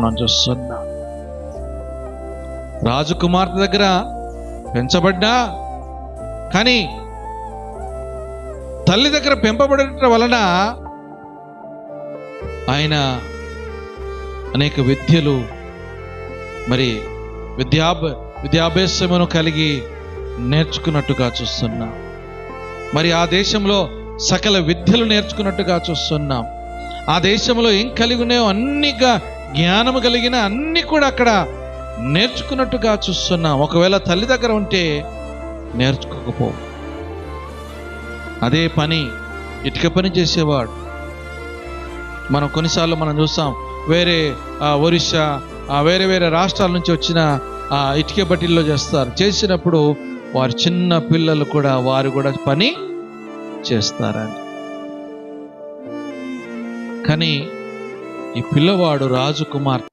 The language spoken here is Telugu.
మనం చూస్తున్నాం. రాజకుమార్తె దగ్గర పెంచబడ్డా కానీ తల్లి దగ్గర పెంపబడటం వలన ఆయన అనేక విద్యలు మరి విద్యాభ్యాసమును కలిగి నేర్చుకున్నట్టుగా చూస్తున్నాం. మరి ఆ దేశంలో సకల విద్యలు నేర్చుకున్నట్టుగా చూస్తున్నాం. ఆ దేశంలో ఏం కలిగి ఉన్నాయో అన్నిగా జ్ఞానము కలిగిన అన్ని కూడా అక్కడ నేర్చుకున్నట్టుగా చూస్తున్నాం. ఒకవేళ తల్లి దగ్గర ఉంటే నేర్చుకోకపో. అదే పని ఇటుక పని చేసేవాడు. మనం కొన్నిసార్లు మనం చూస్తాం, వేరే ఒరిస్సా వేరే వేరే రాష్ట్రాల నుంచి వచ్చిన ఇటుక బట్టీల్లో చేస్తారు. చేసినప్పుడు వారి చిన్న పిల్లలు కూడా వారు కూడా పని చేస్తారని. కానీ ఈ పిల్లవాడు రాజకుమార్